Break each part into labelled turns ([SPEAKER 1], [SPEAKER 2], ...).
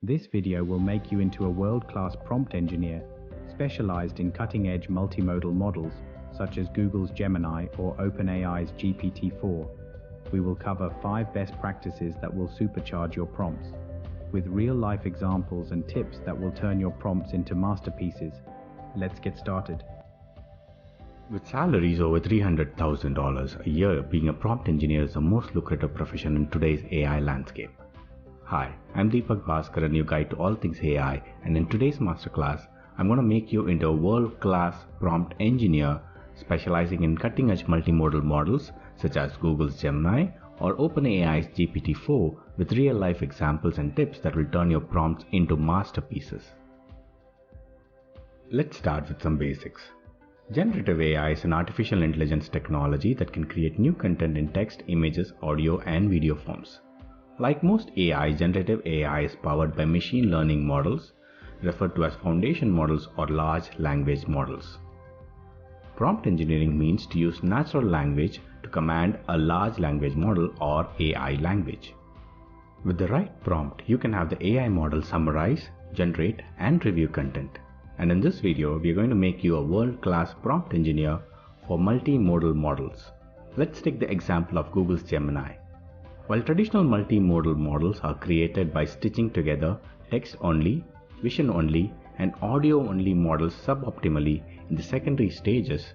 [SPEAKER 1] This video will make you into a world-class prompt engineer specialized in cutting-edge multimodal models such as Google's Gemini or OpenAI's GPT-4. We will cover 5 best practices that will supercharge your prompts, with real-life examples and tips that will turn your prompts into masterpieces. Let's get started.
[SPEAKER 2] With salaries over $300,000 a year, being a prompt engineer is the most lucrative profession in today's AI landscape. Hi, I'm Deepak Bhaskaran, your guide to all things AI, and in today's masterclass, I'm going to make you into a world-class prompt engineer specializing in cutting-edge multimodal models such as Google's Gemini or OpenAI's GPT-4 with real-life examples and tips that will turn your prompts into masterpieces. Let's start with some basics. Generative AI is an artificial intelligence technology that can create new content in text, images, audio, and video forms. Like most AI, generative AI is powered by machine learning models, referred to as foundation models or large language models. Prompt engineering means to use natural language to command a large language model or AI language. With the right prompt, you can have the AI model summarize, generate, and review content. And in this video, we are going to make you a world-class prompt engineer for multimodal models. Let's take the example of Google's Gemini. While traditional multimodal models are created by stitching together text-only, vision-only, and audio-only models suboptimally in the secondary stages,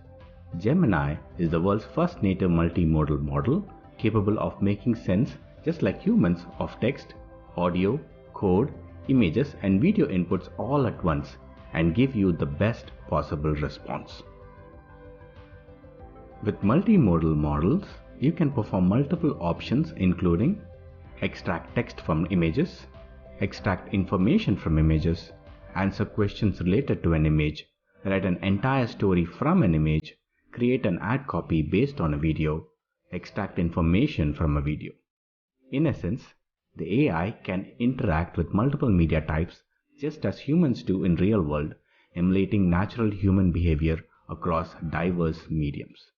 [SPEAKER 2] Gemini is the world's first native multimodal model capable of making sense just like humans of text, audio, code, images, and video inputs all at once and give you the best possible response. With multimodal models, you can perform multiple options including extract text from images, extract information from images, answer questions related to an image, write an entire story from an image, create an ad copy based on a video, extract information from a video. In essence, the AI can interact with multiple media types just as humans do in real world, emulating natural human behavior across diverse mediums.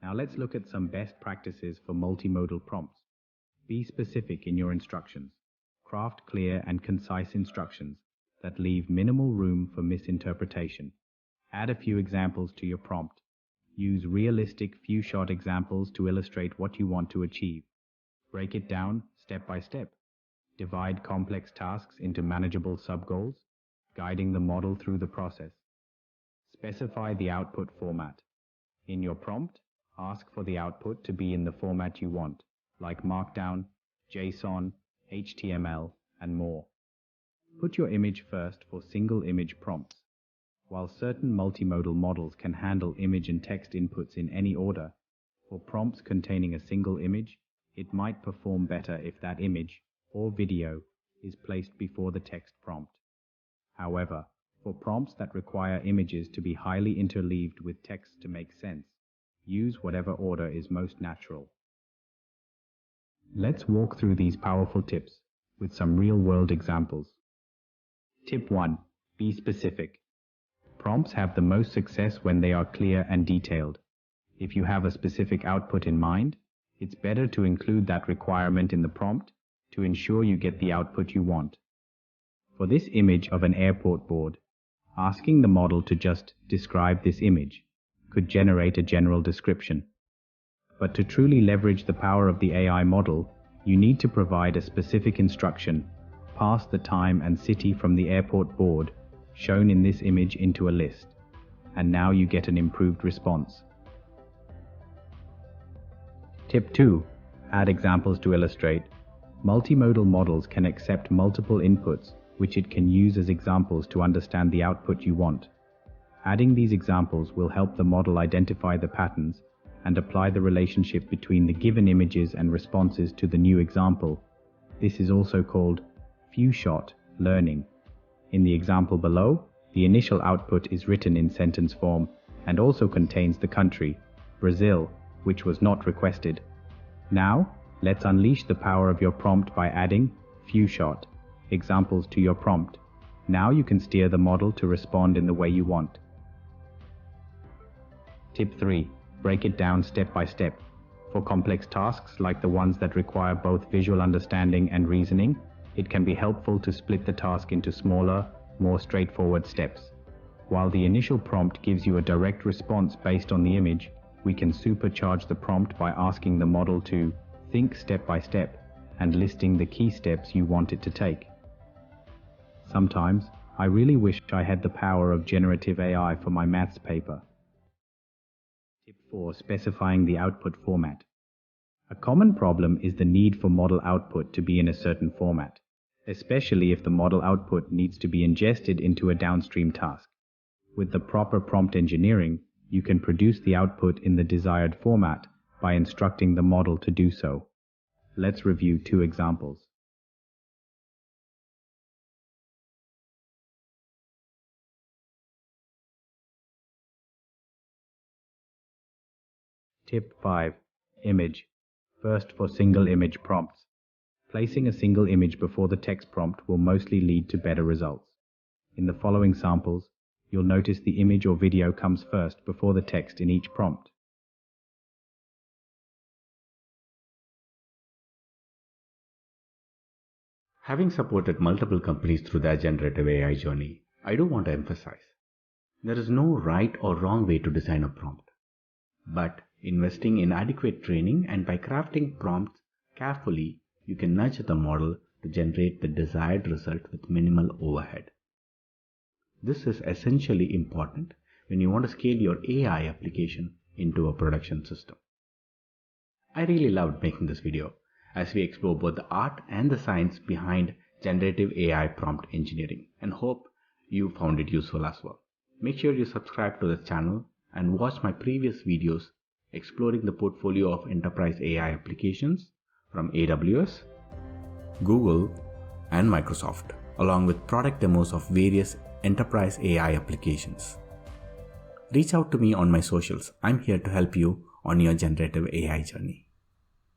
[SPEAKER 1] Now let's look at some best practices for multimodal prompts. Be specific in your instructions. Craft clear and concise instructions that leave minimal room for misinterpretation. Add a few examples to your prompt. Use realistic few-shot examples to illustrate what you want to achieve. Break it down step by step. Divide complex tasks into manageable sub-goals, guiding the model through the process. Specify the output format. In your prompt, ask for the output to be in the format you want, like Markdown, JSON, HTML, and more. Put your image first for single image prompts. While certain multimodal models can handle image and text inputs in any order, for prompts containing a single image, it might perform better if that image or video is placed before the text prompt. However, for prompts that require images to be highly interleaved with text to make sense, use whatever order is most natural. Let's walk through these powerful tips with some real-world examples. Tip 1. Be specific. Prompts have the most success when they are clear and detailed. If you have a specific output in mind, it's better to include that requirement in the prompt to ensure you get the output you want. For this image of an airport board, asking the model to just describe this image could generate a general description. But to truly leverage the power of the AI model, you need to provide a specific instruction, pass the time and city from the airport board shown in this image into a list, and now you get an improved response. Tip 2. Add examples to illustrate. Multimodal models can accept multiple inputs, which it can use as examples to understand the output you want. Adding these examples will help the model identify the patterns and apply the relationship between the given images and responses to the new example. This is also called few-shot learning. In the example below, the initial output is written in sentence form and also contains the country, Brazil, which was not requested. Now, let's unleash the power of your prompt by adding few-shot examples to your prompt. Now you can steer the model to respond in the way you want. Tip 3. Break it down step by step. For complex tasks like the ones that require both visual understanding and reasoning, it can be helpful to split the task into smaller, more straightforward steps. While the initial prompt gives you a direct response based on the image, we can supercharge the prompt by asking the model to think step by step and listing the key steps you want it to take. Sometimes, I really wish I had the power of generative AI for my maths paper. Tip 4. Specifying the output format. A common problem is the need for model output to be in a certain format, especially if the model output needs to be ingested into a downstream task. With the proper prompt engineering, you can produce the output in the desired format by instructing the model to do so. Let's review 2 examples. Tip 5. Image. First, for single image prompts. Placing a single image before the text prompt will mostly lead to better results. In the following samples, you'll notice the image or video comes first before the text in each prompt.
[SPEAKER 2] Having supported multiple companies through their generative AI journey, I do want to emphasize, there is no right or wrong way to design a prompt. But investing in adequate training and by crafting prompts carefully, you can nurture the model to generate the desired result with minimal overhead. This is essentially important when you want to scale your AI application into a production system. I really loved making this video as we explore both the art and the science behind generative AI prompt engineering, and hope you found it useful as well. Make sure you subscribe to this channel and watch my previous videos exploring the portfolio of enterprise AI applications from AWS, Google, and Microsoft, along with product demos of various enterprise AI applications. Reach out to me on my socials. I'm here to help you on your generative AI journey.